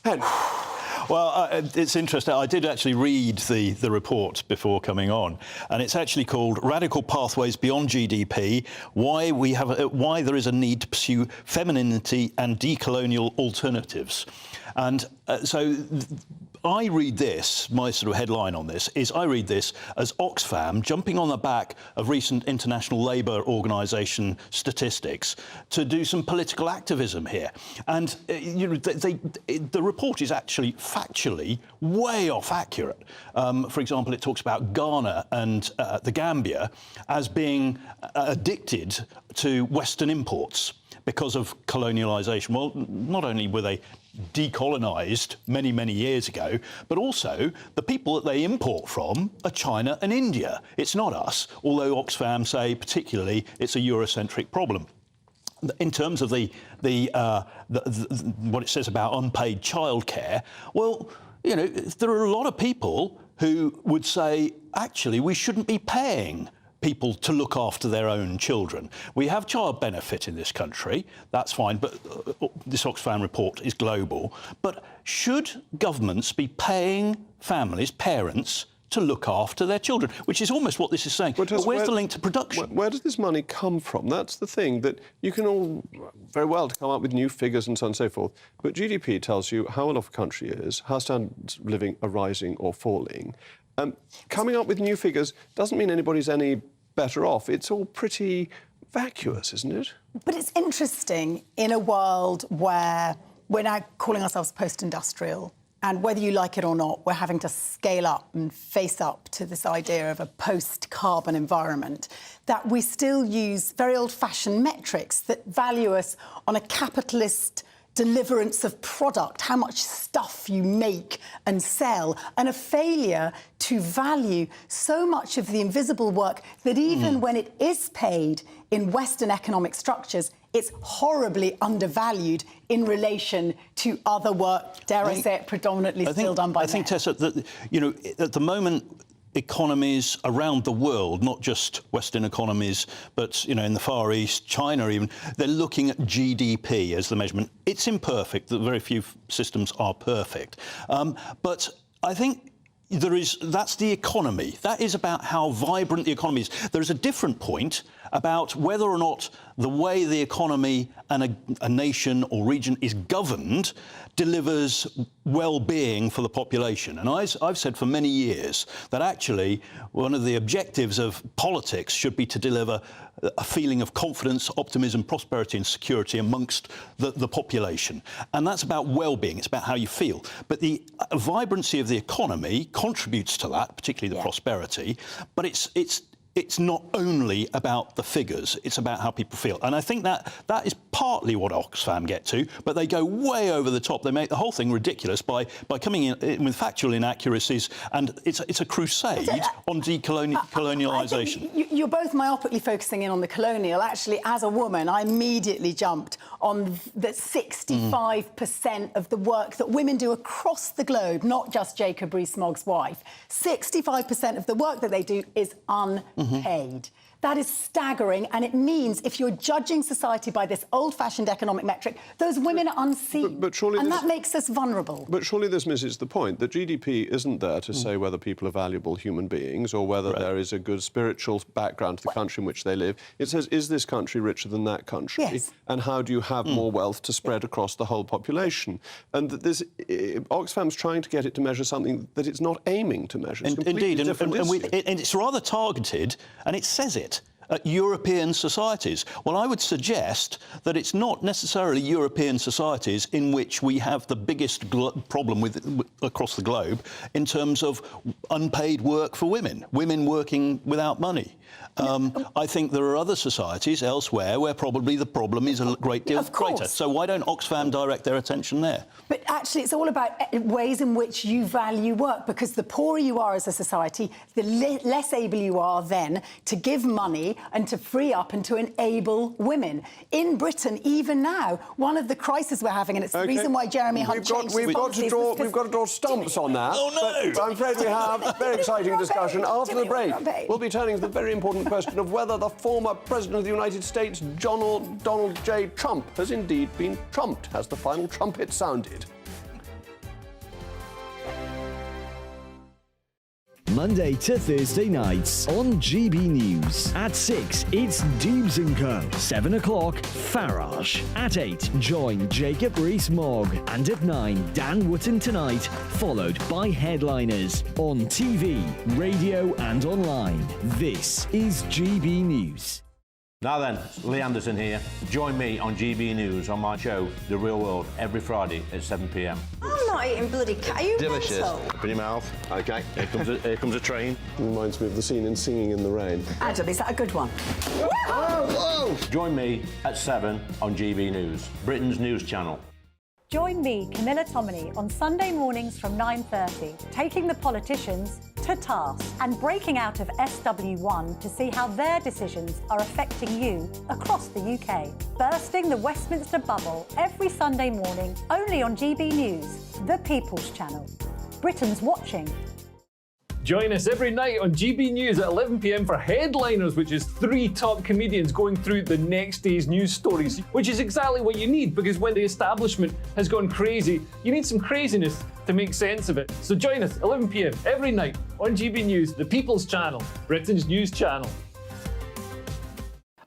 Henry. Well, it's interesting. I did actually read the report before coming on, and it's actually called "Radical Pathways Beyond GDP: Why there is a need to pursue femininity and decolonial alternatives." And so I read this, my sort of headline on this is I read this as Oxfam jumping on the back of recent International Labour Organisation statistics to do some political activism here. And the report is actually factually way off accurate. For example, it talks about Ghana and the Gambia as being addicted to Western imports because of colonialisation. Well, not only were they decolonised many, many years ago, but also the people that they import from are China and India. It's not us, although Oxfam say particularly it's a Eurocentric problem. In terms of what it says about unpaid childcare, well, you know, there are a lot of people who would say, actually, we shouldn't be paying people to look after their own children. We have child benefit in this country, that's fine, but this Oxfam report is global. But should governments be paying families, parents, to look after their children, which is almost what this is saying. But where's the link to production? Where does this money come from? That's the thing, that you can all very well to come up with new figures and so on and so forth, but GDP tells you how well off a country is, how standards of living are rising or falling. Coming up with new figures doesn't mean anybody's any better off. It's all pretty vacuous, isn't it? But it's interesting in a world where we're now calling ourselves post-industrial, and whether you like it or not, we're having to scale up and face up to this idea of a post-carbon environment, that we still use very old-fashioned metrics that value us on a capitalist deliverance of product, how much stuff you make and sell, and a failure to value so much of the invisible work that even when it is paid in Western economic structures, it's horribly undervalued in relation to other work, dare I say it, predominantly still done by men. I think, Tessa, that, you know, at the moment, economies around the world, not just Western economies, but, you know, in the Far East, China even, they're looking at GDP as the measurement. It's imperfect, that very few systems are perfect. But I think that's the economy. That is about how vibrant the economy is. There is a different point about whether or not the way the economy and a nation or region is governed delivers well-being for the population. And I've said for many years that actually one of the objectives of politics should be to deliver a feeling of confidence, optimism, prosperity and security amongst the population. And that's about well-being, it's about how you feel. But the vibrancy of the economy contributes to that, particularly the prosperity, but it's it's not only about the figures, it's about how people feel. And I think that is partly what Oxfam get to, but they go way over the top. They make the whole thing ridiculous by coming in with factual inaccuracies, and it's a crusade on decolonialisation. You're both myopically focusing in on the colonial. Actually, as a woman, I immediately jumped on that 65% of the work that women do across the globe, not just Jacob Rees-Mogg's wife, 65% of the work that they do is unpaid. That is staggering, and it means if you're judging society by this old-fashioned economic metric, those women are unseen, and that makes us vulnerable. But surely this misses the point, that GDP isn't there to say whether people are valuable human beings or whether there is a good spiritual background to the country in which they live. It says, is this country richer than that country? Yes. And how do you have more wealth to spread across the whole population? And that this, Oxfam's trying to get it to measure something that it's not aiming to measure. It's Indeed, and and it's rather targeted, and it says it. European societies. Well, I would suggest that it's not necessarily European societies in which we have the biggest problem with across the globe in terms of unpaid work for women working without money. I think there are other societies elsewhere where probably the problem is a great deal greater. So why don't Oxfam direct their attention there? But actually, it's all about ways in which you value work, because the poorer you are as a society, the less able you are then to give money and to free up and to enable women. In Britain, even now, one of the crises we're having, and it's the reason why Jeremy Hunt changed his policies, we've got to draw stumps on that. Oh, no! But I'm afraid we have a very exciting discussion after the break. We'll be turning to the very important question of whether the former President of the United States, Donald J. Trump, has indeed been trumped. Has the final trumpet sounded? Monday to Thursday nights on GB News. At 6, it's Dubes & Co. 7 o'clock, Farage. At 8, join Jacob Rees-Mogg. And at 9, Dan Wootton Tonight, followed by Headliners. On TV, radio and online. This is GB News. Now then, Lee Anderson here. Join me on GB News on my show, The Real World, every Friday at 7 p.m. I'm not eating bloody cat. Are you Delicious. mental? Open your mouth. OK, here comes a train. Reminds me of the scene in Singing in the Rain. Adam, is that a good one? Whoa! Join me at 7 on GB News, Britain's news channel. Join me, Camilla Tominey, on Sunday mornings from 9:30, taking the politicians to task and breaking out of SW1 to see how their decisions are affecting you across the UK. Bursting the Westminster bubble every Sunday morning, only on GB News, the People's Channel. Britain's watching. Join us every night on GB News at 11 p.m. for Headliners, which is 3 top comedians going through the next day's news stories, which is exactly what you need, because when the establishment has gone crazy, you need some craziness to make sense of it. So join us 11 p.m. every night on GB News, the People's Channel, Britain's news channel.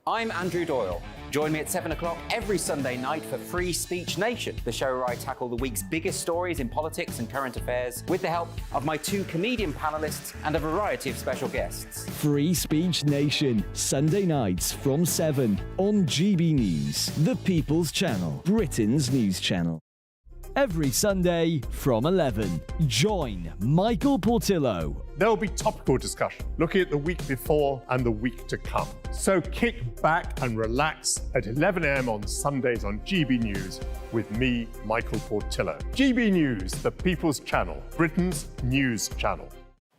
I'm Andrew Doyle. Join me at 7 o'clock every Sunday night for Free Speech Nation, the show where I tackle the week's biggest stories in politics and current affairs with the help of my 2 comedian panellists and a variety of special guests. Free Speech Nation, Sunday nights from 7 on GB News, the People's Channel, Britain's news channel. Every Sunday from 11, join Michael Portillo. There will be topical discussion, looking at the week before and the week to come. So kick back and relax at 11 a.m. on Sundays on GB News with me, Michael Portillo. GB News, the People's Channel, Britain's news channel.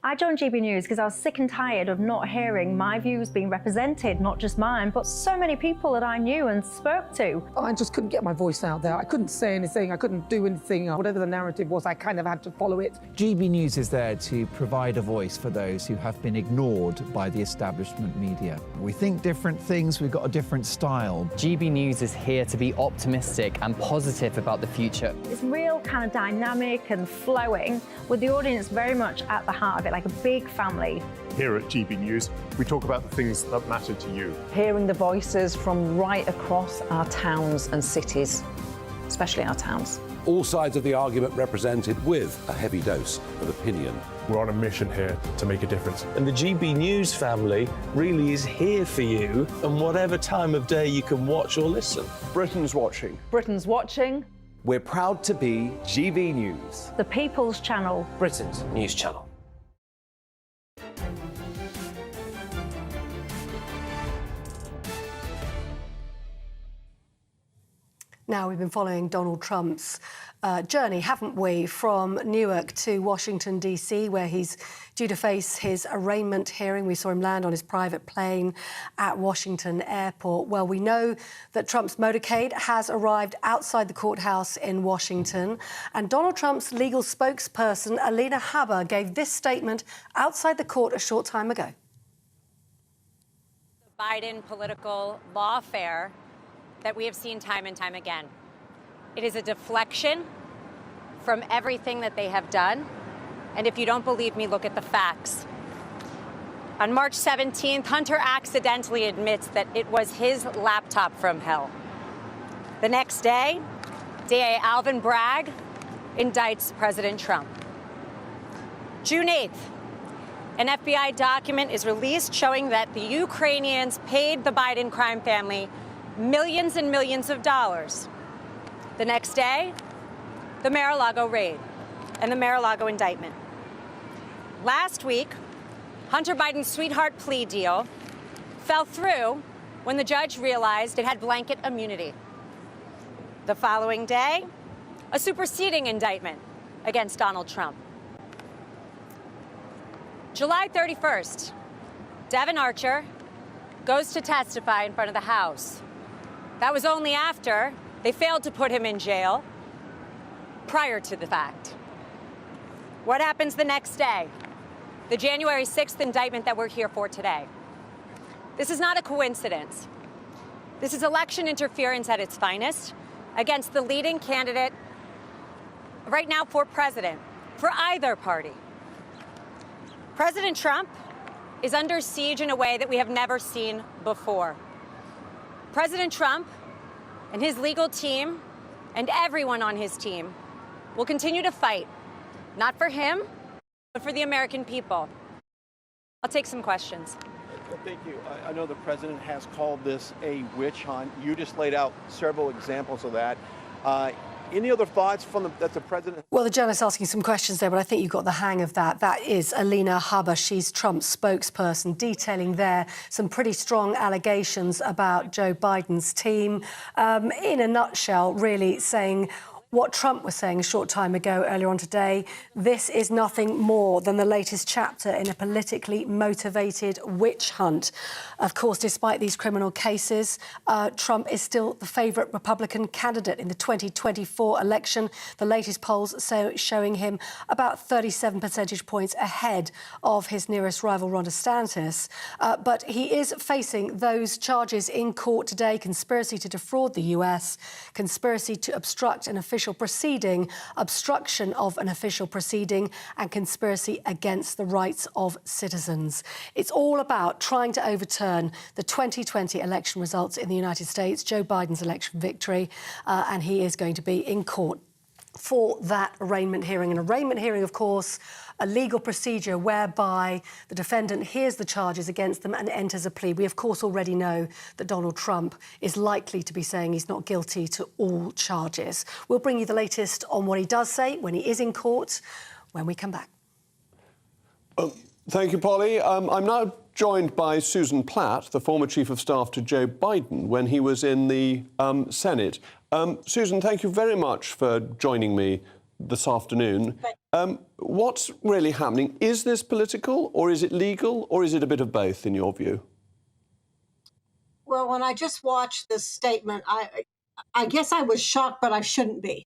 I joined GB News because I was sick and tired of not hearing my views being represented, not just mine, but so many people that I knew and spoke to. I just couldn't get my voice out there. I couldn't say anything. I couldn't do anything. Whatever the narrative was, I kind of had to follow it. GB News is there to provide a voice for those who have been ignored by the establishment media. We think different things. We've got a different style. GB News is here to be optimistic and positive about the future. It's real kind of dynamic and flowing, with the audience very much at the heart of it, like a big family. Here at GB News, we talk about the things that matter to you. Hearing the voices from right across our towns and cities, especially our towns. All sides of the argument represented with a heavy dose of opinion. We're on a mission here to make a difference. And the GB News family really is here for you, and whatever time of day you can watch or listen. Britain's watching. Britain's watching. We're proud to be GB News, the People's Channel, Britain's news channel. Now, we've been following Donald Trump's journey, haven't we, from Newark to Washington, D.C., where he's due to face his arraignment hearing. We saw him land on his private plane at Washington Airport. Well, we know that Trump's motorcade has arrived outside the courthouse in Washington, and Donald Trump's legal spokesperson, Alina Habba, gave this statement outside the court a short time ago. The Biden political lawfare that we have seen time and time again. It is a deflection from everything that they have done. And if you don't believe me, look at the facts. On March 17th, Hunter accidentally admits that it was his laptop from hell. The next day, DA Alvin Bragg indicts President Trump. June 8th, an FBI document is released showing that the Ukrainians paid the Biden crime family millions and millions of dollars. The next day, the Mar-a-Lago raid and the Mar-a-Lago indictment. Last week, Hunter Biden's sweetheart plea deal fell through when the judge realized it had blanket immunity. The following day, a superseding indictment against Donald Trump. July 31st, Devin Archer goes to testify in front of the House. That was only after they failed to put him in jail prior to the fact. What happens the next day? The January 6th indictment that we're here for today. This is not a coincidence. This is election interference at its finest against the leading candidate right now for president, for either party. President Trump is under siege in a way that we have never seen before. President Trump and his legal team and everyone on his team will continue to fight, not for him, but for the American people. I'll take some questions. Thank you. I know the president has called this a witch hunt. You just laid out several examples of that. Any other thoughts from that the president? Well, the journalist asking some questions there, but I think you got the hang of that. That is Alina Habba. She's Trump's spokesperson, detailing there some pretty strong allegations about Joe Biden's team. In a nutshell, really saying what Trump was saying a short time ago, earlier on today. This is nothing more than the latest chapter in a politically motivated witch hunt. Of course, despite these criminal cases, Trump is still the favourite Republican candidate in the 2024 election. The latest polls showing him about 37 percentage points ahead of his nearest rival, Ron DeSantis. But he is facing those charges in court today: conspiracy to defraud the US, conspiracy to obstruct an official proceeding, obstruction of an official proceeding, and conspiracy against the rights of citizens. It's all about trying to overturn the 2020 election results in the United States, Joe Biden's election victory, and he is going to be in court for that arraignment hearing. An arraignment hearing, of course, a legal procedure whereby the defendant hears the charges against them and enters a plea. We, of course, already know that Donald Trump is likely to be saying he's not guilty to all charges. We'll bring you the latest on what he does say when he is in court when we come back. Thank you, Polly. I'm now joined by Susan Platt, the former Chief of Staff to Joe Biden when he was in the Senate. Susan, thank you very much for joining me this afternoon. What's really happening? Is this political, or is it legal, or is it a bit of both, in your view? Well, when I just watched this statement, I guess I was shocked, but I shouldn't be.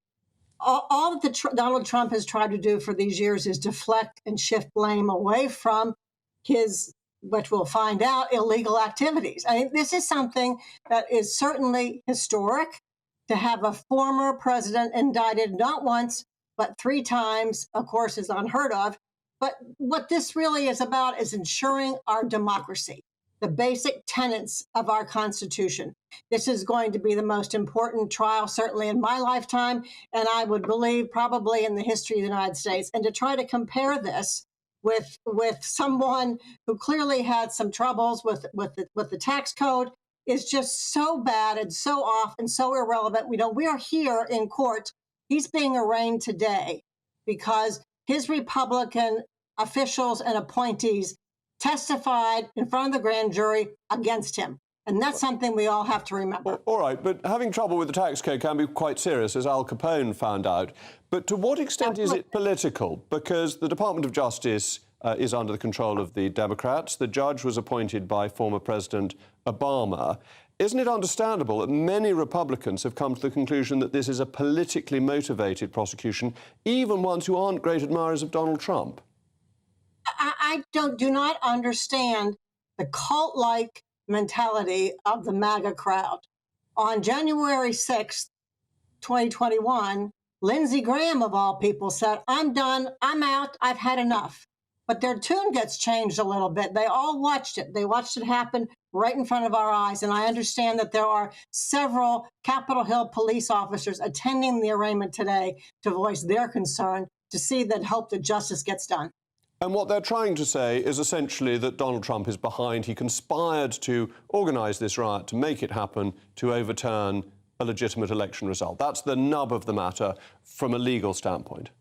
All that Donald Trump has tried to do for these years is deflect and shift blame away from his, which we'll find out, illegal activities. I mean, this is something that is certainly historic, to have a former president indicted not once, but 3 times, of course, is unheard of. But what this really is about is ensuring our democracy, the basic tenets of our Constitution. This is going to be the most important trial, certainly in my lifetime, and I would believe probably in the history of the United States. And to try to compare this with someone who clearly had some troubles with the tax code is just so bad and so off and so irrelevant. We are here in court. He's being arraigned today because his Republican officials and appointees testified in front of the grand jury against him. And that's something we all have to remember. All right, but having trouble with the tax code can be quite serious, as Al Capone found out. But to what extent is it political? Because the Department of Justice is under the control of the Democrats. The judge was appointed by former President Obama. Isn't it understandable that many Republicans have come to the conclusion that this is a politically motivated prosecution, even ones who aren't great admirers of Donald Trump? I do not understand the cult-like mentality of the MAGA crowd. On January 6th, 2021, Lindsey Graham, of all people, said, "I'm done, I'm out, I've had enough." But their tune gets changed a little bit. They all watched it. They watched it happen right in front of our eyes. And I understand that there are several Capitol Hill police officers attending the arraignment today to voice their concern, to see that hope that justice gets done. And what they're trying to say is essentially that Donald Trump is behind. He conspired to organise this riot, to make it happen, to overturn a legitimate election result. That's the nub of the matter from a legal standpoint.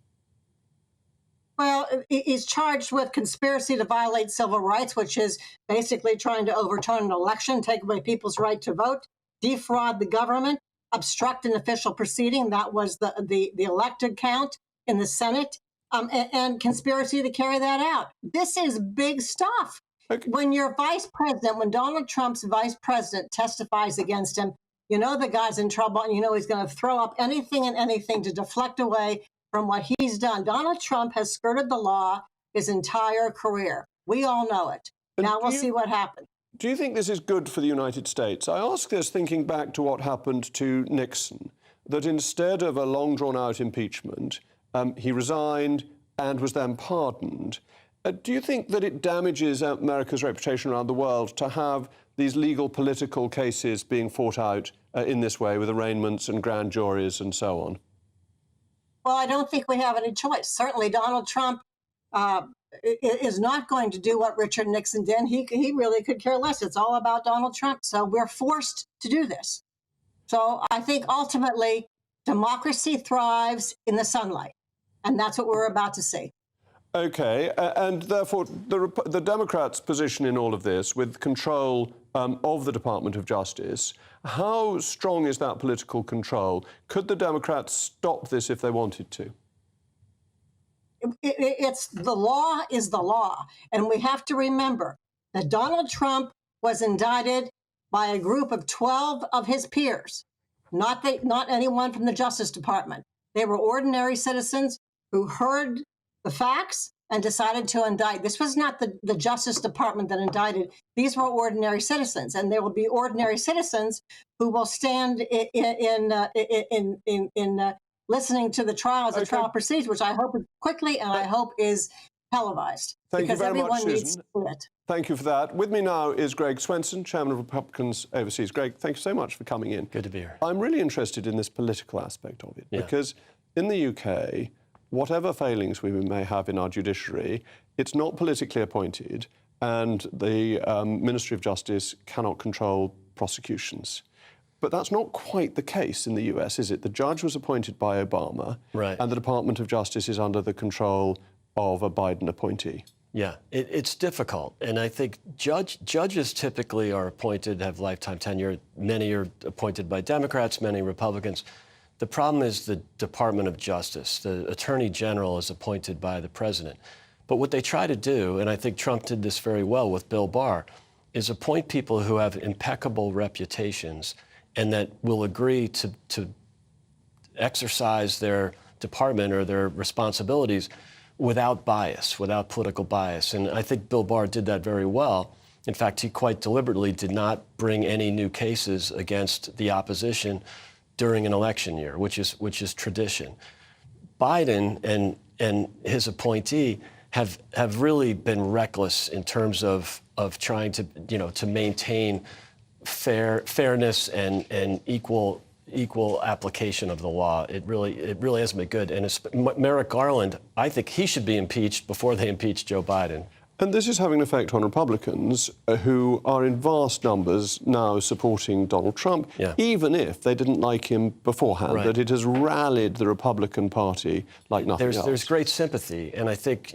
Well, he's charged with conspiracy to violate civil rights, which is basically trying to overturn an election, take away people's right to vote, defraud the government, obstruct an official proceeding. That was the elected count in the Senate. And conspiracy to carry that out. This is big stuff. Okay. When your vice president, when Donald Trump's vice president testifies against him, you know the guy's in trouble, and you know he's going to throw up anything and anything to deflect away from what he's done. Donald Trump has skirted the law his entire career. We all know it. And now we'll see what happens. Do you think this is good for the United States? I ask this thinking back to what happened to Nixon, that instead of a long drawn-out impeachment, he resigned and was then pardoned. Do you think that it damages America's reputation around the world to have these legal political cases being fought out in this way with arraignments and grand juries and so on? Well, I don't think we have any choice. Certainly Donald Trump is not going to do what Richard Nixon did. He really could care less. It's all about Donald Trump. So we're forced to do this. So I think ultimately democracy thrives in the sunlight. And that's what we're about to see. OK, and therefore the Democrats' position in all of this, with control of the Department of Justice, how strong is that political control? Could the Democrats stop this if they wanted to? It's the law is the law. And we have to remember that Donald Trump was indicted by a group of 12 of his peers, not anyone from the Justice Department. They were ordinary citizens who heard the facts and decided to indict. This was not the Justice Department that indicted. These were ordinary citizens, and there will be ordinary citizens who will stand in listening to the trial as the trial proceeds, which I hope is quickly and I hope is televised. Thank you very much, Susan. Needs to see it. Thank you for that. With me now is Greg Swenson, Chairman of Republicans Overseas. Greg, thank you so much for coming in. Good to be here. I'm really interested in this political aspect of it, because in the UK, whatever failings we may have in our judiciary, it's not politically appointed, and the Ministry of Justice cannot control prosecutions. But that's not quite the case in the US, is it? The judge was appointed by Obama, and the Department of Justice is under the control of a Biden appointee. Yeah, it's difficult. And I think judges typically are appointed, have lifetime tenure. Many are appointed by Democrats, many Republicans. The problem is the Department of Justice. The Attorney General is appointed by the president. But what they try to do, and I think Trump did this very well with Bill Barr, is appoint people who have impeccable reputations and that will agree to exercise their department or their responsibilities without bias, without political bias. And I think Bill Barr did that very well. In fact, he quite deliberately did not bring any new cases against the opposition during an election year, which is tradition. Biden and his appointee have really been reckless in terms of trying to maintain fairness and equal application of the law. It really hasn't been good. And Merrick Garland, I think he should be impeached before they impeach Joe Biden. And this is having an effect on Republicans who are in vast numbers now supporting Donald Trump, even if they didn't like him beforehand, that it has rallied the Republican Party like nothing else. There's great sympathy. And I think,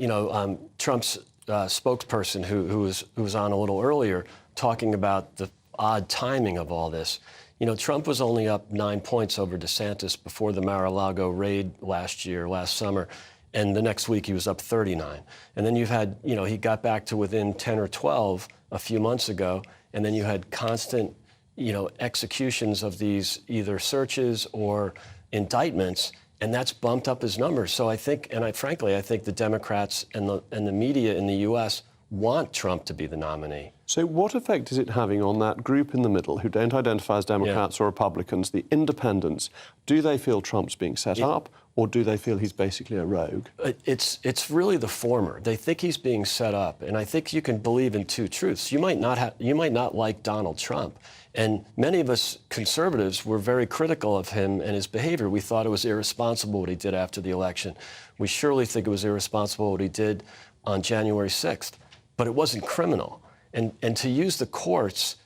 Trump's spokesperson who was on a little earlier talking about odd timing of all this. You know, Trump was only up 9 points over DeSantis before the Mar-a-Lago raid last summer. And the next week he was up 39. And then you've had, you know, he got back to within 10 or 12 a few months ago. And then you had constant, you know, executions of these either searches or indictments. And that's bumped up his numbers. So I think, and frankly, I think the Democrats and the media in the U.S. want Trump to be the nominee. So what effect is it having on that group in the middle who don't identify as Democrats or Republicans, the independents? Do they feel Trump's being set up, or do they feel he's basically a rogue? It's really the former. They think he's being set up, and I think you can believe in two truths. You might not like Donald Trump, and many of us conservatives were very critical of him and his behavior. We thought it was irresponsible what he did after the election. We surely think it was irresponsible what he did on January 6th, but it wasn't criminal. And to use the courts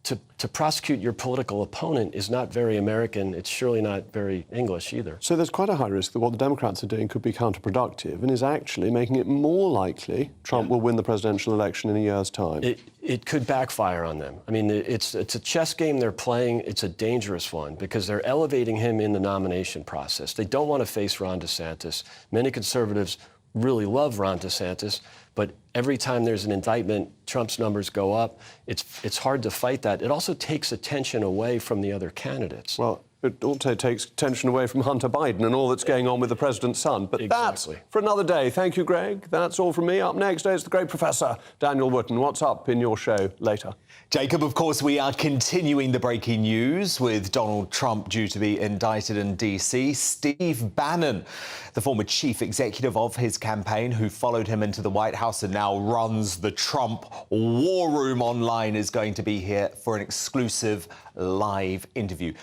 to prosecute your political opponent is not very American. It's surely not very English either. So there's quite a high risk that what the Democrats are doing could be counterproductive and is actually making it more likely Trump will win the presidential election in a year's time. It could backfire on them. I mean, it's a chess game they're playing. It's a dangerous one because they're elevating him in the nomination process. They don't want to face Ron DeSantis. Many conservatives really love Ron DeSantis, but every time there's an indictment, Trump's numbers go up. It's hard to fight that. It also takes attention away from the other candidates. Well, it also takes attention away from Hunter Biden and all that's going on with the president's son. But that's for another day. Thank you, Greg. That's all from me. Up next is the great Professor Daniel Wooten. What's up in your show later? Jacob, of course, we are continuing the breaking news with Donald Trump due to be indicted in D.C. Steve Bannon, the former chief executive of his campaign who followed him into the White House and now runs the Trump War Room online, is going to be here for an exclusive live interview.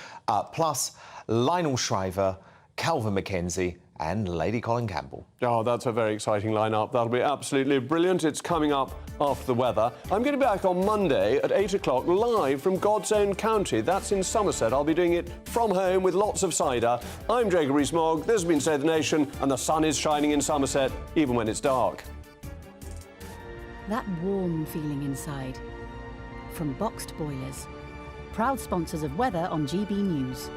Plus, Lionel Shriver, Calvin McKenzie and Lady Colin Campbell. Oh, that's a very exciting lineup. That'll be absolutely brilliant. It's coming up after the weather. I'm going to be back on Monday at 8 o'clock live from God's Own County. That's in Somerset. I'll be doing it from home with lots of cider. I'm Jacob Rees-Mogg. This has been State of the Nation, and the sun is shining in Somerset even when it's dark. That warm feeling inside. From Boxed Boilers. Proud sponsors of weather on GB News.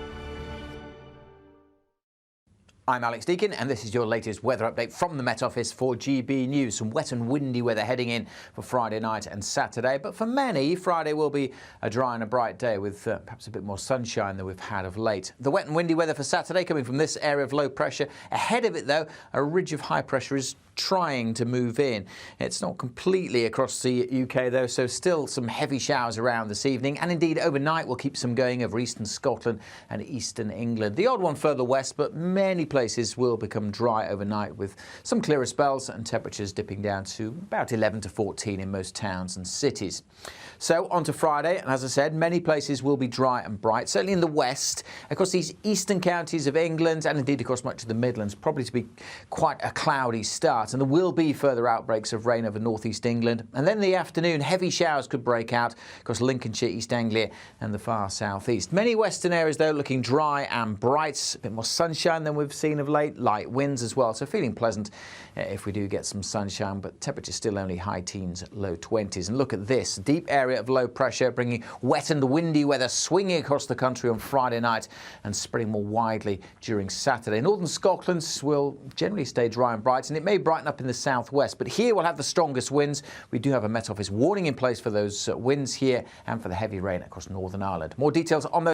I'm Alex Deakin, and this is your latest weather update from the Met Office for GB News. Some wet and windy weather heading in for Friday night and Saturday, but for many, Friday will be a dry and a bright day with perhaps a bit more sunshine than we've had of late. The wet and windy weather for Saturday coming from this area of low pressure. Ahead of it, though, a ridge of high pressure is trying to move in. It's not completely across the UK, though, so still some heavy showers around this evening, and indeed overnight we'll keep some going over eastern Scotland and eastern England. The odd one further west, but many places will become dry overnight with some clearer spells and temperatures dipping down to about 11 to 14 in most towns and cities. So on to Friday, and as I said, many places will be dry and bright, certainly in the west, across these eastern counties of England and indeed across much of the Midlands, probably to be quite a cloudy start. And there will be further outbreaks of rain over northeast England. And then in the afternoon, heavy showers could break out across Lincolnshire, East Anglia and the far southeast. Many western areas, though, looking dry and bright. A bit more sunshine than we've seen of late. Light winds as well, so feeling pleasant if we do get some sunshine, but temperatures still only high teens, low 20s. And look at this, deep area of low pressure bringing wet and windy weather swinging across the country on Friday night and spreading more widely during Saturday. Northern Scotland will generally stay dry and bright, and it may brighten up in the southwest, but here we'll have the strongest winds. We do have a Met Office warning in place for those winds here and for the heavy rain across Northern Ireland. More details on those